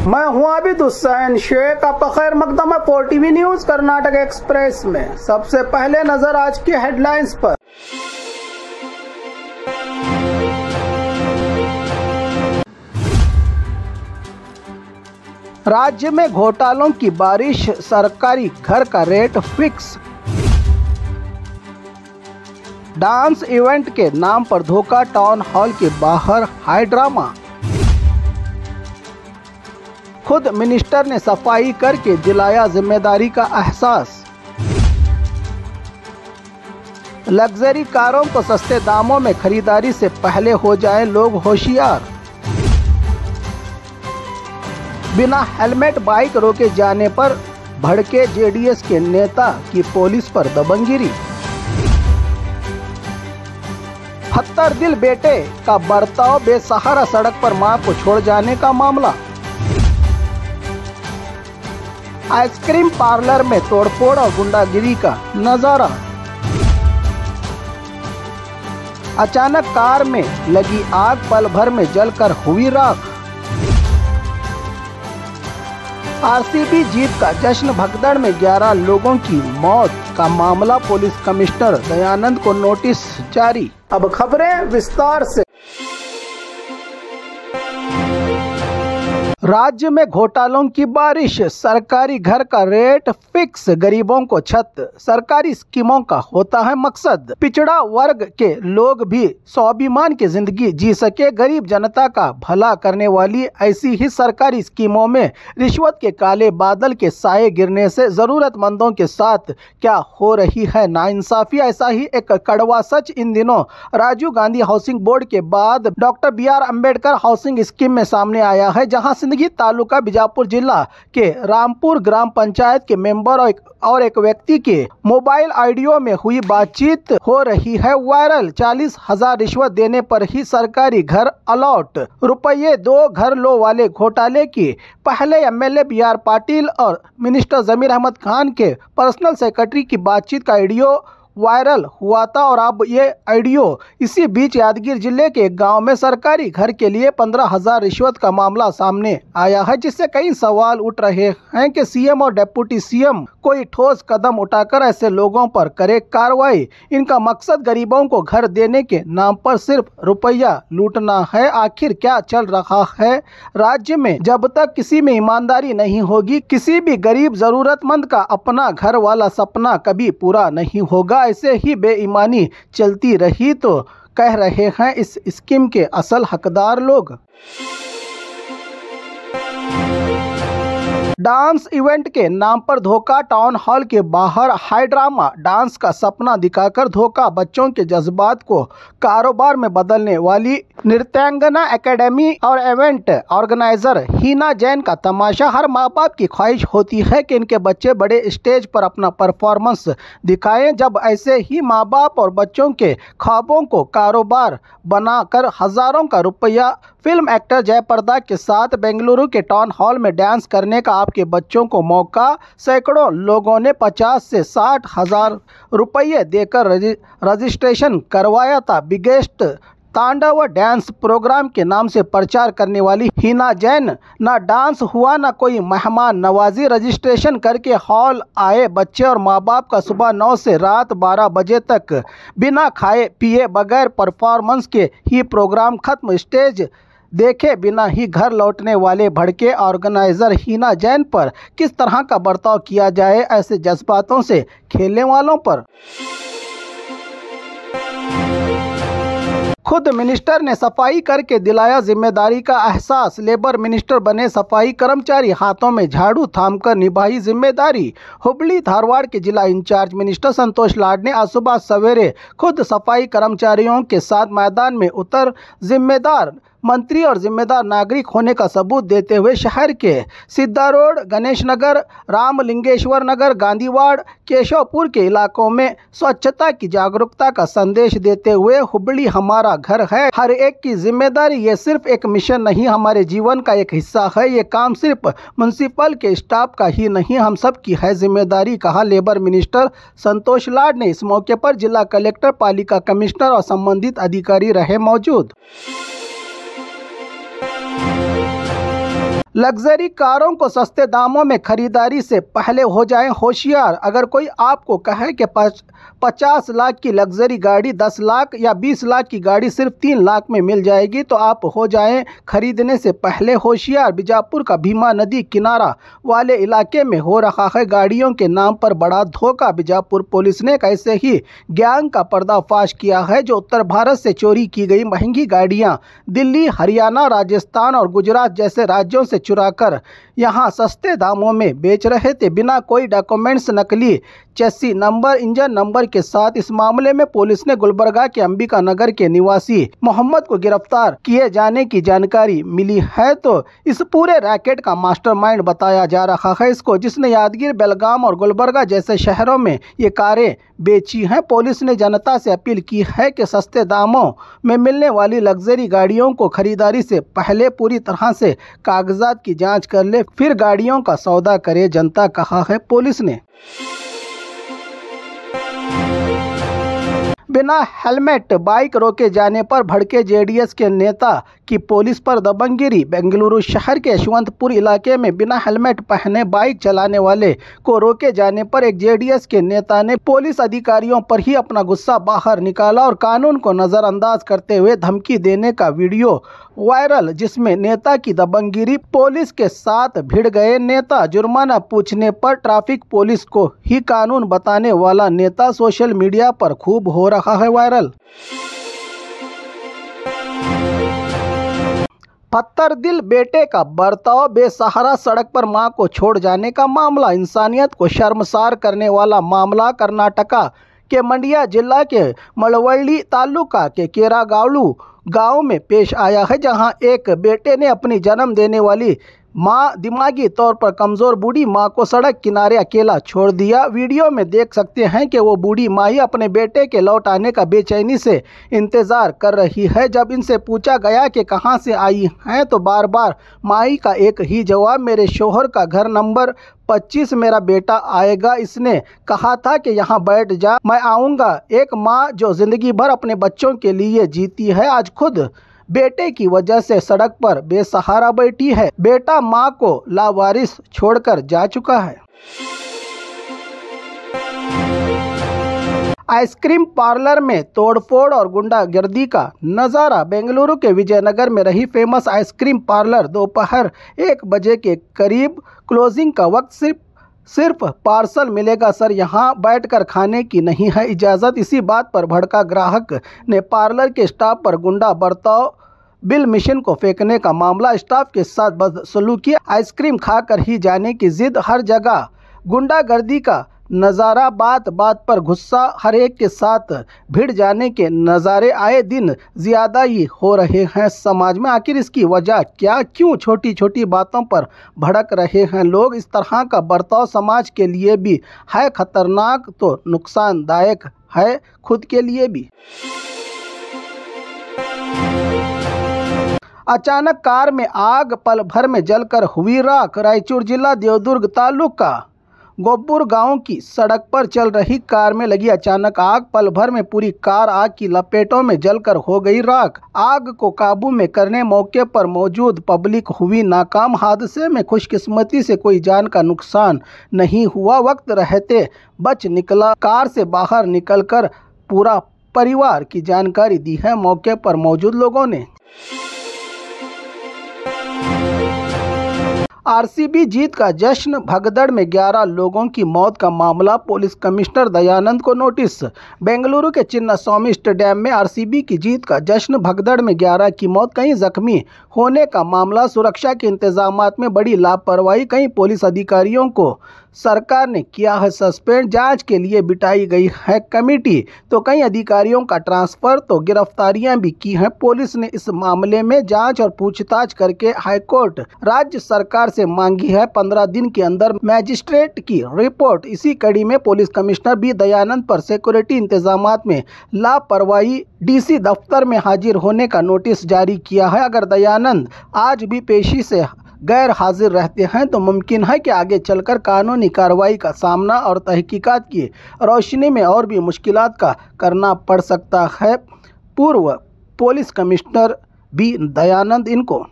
मैं हूं आबिद हुसैन शेख। आपका खैर मकदम है 4TV न्यूज कर्नाटक एक्सप्रेस में। सबसे पहले नजर आज की हेडलाइंस पर। राज्य में घोटालों की बारिश, सरकारी घर का रेट फिक्स। डांस इवेंट के नाम पर धोखा, टाउन हॉल के बाहर हाई ड्रामा। खुद मिनिस्टर ने सफाई करके दिलाया जिम्मेदारी का एहसास। लग्जरी कारों को सस्ते दामों में खरीदारी से पहले हो जाएं लोग होशियार। बिना हेलमेट बाइक रोके जाने पर भड़के जेडीएस के नेता की पुलिस पर दबंगगिरी। फत्तर दिल बेटे का बर्ताव, बेसहारा सड़क पर मां को छोड़ जाने का मामला। आइसक्रीम पार्लर में तोड़फोड़ और गुंडागिरी का नजारा। अचानक कार में लगी आग, पल भर में जलकर हुई राख। आरसीबी जीत का जश्न, भगदड़ में 11 लोगों की मौत का मामला। पुलिस कमिश्नर दयानंद को नोटिस जारी। अब खबरें विस्तार से। राज्य में घोटालों की बारिश, सरकारी घर का रेट फिक्स, गरीबों को छत। सरकारी स्कीमों का होता है मकसद पिछड़ा वर्ग के लोग भी स्वाभिमान की जिंदगी जी सके। गरीब जनता का भला करने वाली ऐसी ही सरकारी स्कीमों में रिश्वत के काले बादल के साए गिरने से जरूरतमंदों के साथ क्या हो रही है नाइंसाफी। ऐसा ही एक कड़वा सच इन दिनों राजीव गांधी हाउसिंग बोर्ड के बाद doctor BR Ambedkar housing scheme में सामने आया है, जहां तालुका बीजापुर जिला के रामपुर ग्राम पंचायत के मेंबर और एक व्यक्ति के मोबाइल आईडियो में हुई बातचीत हो रही है वायरल। 40,000 रिश्वत देने पर ही सरकारी घर अलॉट, रुपये 2 घर लो वाले घोटाले की पहले MLA BR पाटिल और मिनिस्टर जमीर अहमद खान के पर्सनल सेक्रेटरी की बातचीत का ऑडियो वायरल हुआ था। और अब ये ऑडियो इसी बीच यादगीर जिले के एक गांव में सरकारी घर के लिए 15,000 रिश्वत का मामला सामने आया है, जिससे कई सवाल उठ रहे हैं कि सीएम और डिप्टी सीएम कोई ठोस कदम उठाकर ऐसे लोगों पर करे कार्रवाई। इनका मकसद गरीबों को घर देने के नाम पर सिर्फ रुपया लूटना है। आखिर क्या चल रहा है राज्य में? जब तक किसी में ईमानदारी नहीं होगी, किसी भी गरीब जरूरतमंद का अपना घर वाला सपना कभी पूरा नहीं होगा। ऐसे ही बेईमानी चलती रही तो कह रहे हैं इस स्कीम के असल हकदार लोग। डांस इवेंट के नाम पर धोखा, टाउन हॉल के बाहर हाई ड्रामा। डांस का सपना दिखाकर धोखा, बच्चों के जज्बात को कारोबार में बदलने वाली नृत्यांगना एकेडमी और इवेंट ऑर्गेनाइजर हीना जैन का तमाशा। हर माँ बाप की ख्वाहिश होती है कि इनके बच्चे बड़े स्टेज पर अपना परफॉर्मेंस दिखाएं। जब ऐसे ही माँ बाप और बच्चों के ख्वाबों को कारोबार बनाकर हजारों का रुपया फिल्म एक्टर जयप्रदा के साथ बेंगलुरु के टाउन हॉल में डांस करने का आपके बच्चों को मौका, सैकड़ों लोगों ने 50 से 60 हजार रुपये देकर रजिस्ट्रेशन करवाया था। बिगेस्ट तांडव डांस प्रोग्राम के नाम से प्रचार करने वाली हीना जैन, ना डांस हुआ ना कोई मेहमान नवाजी। रजिस्ट्रेशन करके हॉल आए बच्चे और माँ बाप का सुबह 9 से रात 12 बजे तक बिना खाए पिए बगैर परफॉर्मेंस के ही प्रोग्राम खत्म। स्टेज देखे बिना ही घर लौटने वाले भड़के ऑर्गेनाइजर हीना जैन पर किस तरह का बर्ताव किया जाए ऐसे जज्बातों से खेलने वालों पर? खुद मिनिस्टर ने सफाई करके दिलाया जिम्मेदारी का एहसास। लेबर मिनिस्टर बने सफाई कर्मचारी, हाथों में झाड़ू थामकर निभाई जिम्मेदारी। हुबली धारवाड़ के जिला इंचार्ज मिनिस्टर संतोष लाड ने आज सुबह सवेरे खुद सफाई कर्मचारियों के साथ मैदान में उतर जिम्मेदार मंत्री और जिम्मेदार नागरिक होने का सबूत देते हुए शहर के सिद्धा रोड, गणेश नगर, रामलिंगेश्वर नगर, गांधीवाड़, केशवपुर के इलाकों में स्वच्छता की जागरूकता का संदेश देते हुए हुबली हमारा घर है, हर एक की जिम्मेदारी। ये सिर्फ एक मिशन नहीं, हमारे जीवन का एक हिस्सा है। ये काम सिर्फ म्युनिसिपल के स्टाफ का ही नहीं, हम सब की है जिम्मेदारी, कहा लेबर मिनिस्टर संतोष लाड ने। इस मौके पर जिला कलेक्टर, पालिका कमिश्नर और संबंधित अधिकारी रहे मौजूद। लग्जरी कारों को सस्ते दामों में खरीदारी से पहले हो जाएं होशियार। अगर कोई आपको कहे कि 50 लाख की लग्जरी गाड़ी 10 लाख या 20 लाख की गाड़ी सिर्फ 3 लाख में मिल जाएगी तो आप हो जाएं खरीदने से पहले होशियार। बीजापुर का भीमा नदी किनारा वाले इलाके में हो रहा है गाड़ियों के नाम पर बड़ा धोखा। बीजापुर पुलिस ने एक ऐसे ही गैंग का पर्दाफाश किया है जो उत्तर भारत से चोरी की गई महंगी गाड़ियां दिल्ली, हरियाणा, राजस्थान और गुजरात जैसे राज्यों से चुराकर यहां सस्ते दामों में बेच रहे थे, बिना कोई डॉक्यूमेंट्स, नकली चेसी नंबर, इंजन नंबर के साथ। इस मामले में पुलिस ने गुलबर्गा के अंबिका नगर के निवासी मोहम्मद को गिरफ्तार किए जाने की जानकारी मिली है। तो इस पूरे रैकेट का मास्टरमाइंड बताया जा रहा है इसको, जिसने यादगीर, बेलगाम और गुलबर्गा जैसे शहरों में ये कारें बेची हैं। पुलिस ने जनता से अपील की है कि सस्ते दामों में मिलने वाली लग्जरी गाड़ियों को खरीदारी से पहले पूरी तरह से कागजात की जांच कर ले, फिर गाड़ियों का सौदा करे जनता, कहा है पुलिस ने। बिना हेलमेट बाइक रोके जाने पर भड़के जेडीएस के नेता की पुलिस पर दबंगगिरी। बेंगलुरु शहर के यशवंतपुर इलाके में बिना हेलमेट पहने बाइक चलाने वाले को रोके जाने पर एक जेडीएस के नेता ने पुलिस अधिकारियों पर ही अपना गुस्सा बाहर निकाला और कानून को नजरअंदाज करते हुए धमकी देने का वीडियो वायरल, जिसमें नेता की दबंगगिरी। पुलिस के साथ भिड़ गए नेता। जुर्माना पूछने पर ट्रैफिक पुलिस को ही कानून बताने वाला नेता सोशल मीडिया पर खूब हो रहा है वायरल। पत्थर दिल बेटे का बर्ताव, बेसहारा सड़क पर मां को छोड़ जाने का मामला। इंसानियत को शर्मसार करने वाला मामला कर्नाटका के मंड्या जिला के मलवल्ली तालुका के केरागावलू गांव में पेश आया है, जहां एक बेटे ने अपनी जन्म देने वाली मां, दिमागी तौर पर कमजोर बूढ़ी मां को सड़क किनारे अकेला छोड़ दिया। वीडियो में देख सकते हैं कि वो बूढ़ी माई अपने बेटे के लौट आने का बेचैनी से इंतजार कर रही है। जब इनसे पूछा गया कि कहां से आई हैं तो बार बार माई का एक ही जवाब, मेरे शोहर का घर नंबर 25 मेरा बेटा आएगा, इसने कहा था कि यहाँ बैठ जा, मैं आऊँगा। एक माँ जो जिंदगी भर अपने बच्चों के लिए जीती है, आज खुद बेटे की वजह से सड़क पर बेसहारा बैठी है। बेटा माँ को लावारिस छोड़कर जा चुका है। आइसक्रीम पार्लर में तोड़फोड़ और गुंडागर्दी का नज़ारा। बेंगलुरु के विजयनगर में रही फेमस आइसक्रीम पार्लर दोपहर 1 बजे के करीब क्लोजिंग का वक्त सिर्फ पार्सल मिलेगा सर, यहाँ बैठकर खाने की नहीं है इजाज़त। इसी बात पर भड़का ग्राहक ने पार्लर के स्टाफ पर गुंडा बर्ताव, बिल मिशन को फेंकने का मामला, स्टाफ के साथ बदसलूकी, आइसक्रीम खाकर ही जाने की जिद, हर जगह गुंडागर्दी का नज़ारा, बात बात पर गुस्सा, हर एक के साथ भिड़ जाने के नज़ारे आए दिन ज़्यादा ही हो रहे हैं समाज में। आखिर इसकी वजह क्या, क्यों छोटी छोटी बातों पर भड़क रहे हैं लोग? इस तरह का बर्ताव समाज के लिए भी है खतरनाक तो नुकसानदायक है खुद के लिए भी। अचानक कार में आग, पल भर में जलकर हुई राख। रायचूर जिला देवदुर्ग तालुका गोपुर गांव की सड़क पर चल रही कार में लगी अचानक आग, पल भर में पूरी कार आग की लपेटों में जलकर हो गई राख। आग को काबू में करने मौके पर मौजूद पब्लिक हुई नाकाम। हादसे में खुशकिस्मती से कोई जान का नुकसान नहीं हुआ, वक्त रहते बच निकला। कार से बाहर निकलकर पूरा परिवार की जानकारी दी है मौके पर मौजूद लोगों ने। आरसीबी जीत का जश्न, भगदड़ में 11 लोगों की मौत का मामला, पुलिस कमिश्नर दयानंद को नोटिस। बेंगलुरु के चिन्नास्वामी स्टेडियम में आरसीबी की जीत का जश्न, भगदड़ में 11 की मौत, कई जख्मी होने का मामला। सुरक्षा के इंतजामात में बड़ी लापरवाही, कई पुलिस अधिकारियों को सरकार ने किया है सस्पेंड, जांच के लिए बिठाई गई है कमेटी, तो कई अधिकारियों का ट्रांसफर, तो गिरफ्तारियां भी की हैं पुलिस ने। इस मामले में जांच और पूछताछ करके हाईकोर्ट राज्य सरकार से मांगी है 15 दिन के अंदर मैजिस्ट्रेट की रिपोर्ट। इसी कड़ी में पुलिस कमिश्नर बी दयानंद पर सिक्योरिटी इंतजामात में लापरवाही, डीसी दफ्तर में हाजिर होने का नोटिस जारी किया है। अगर दयानंद आज भी पेशी से गैर हाजिर रहते हैं तो मुमकिन है कि आगे चलकर कानूनी कार्रवाई का सामना और तहकीकात की रोशनी में और भी मुश्किलात का करना पड़ सकता है। पूर्व पुलिस कमिश्नर बी दयानंद इनको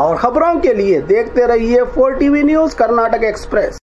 और खबरों के लिए देखते रहिए 4 TV न्यूज कर्नाटक एक्सप्रेस।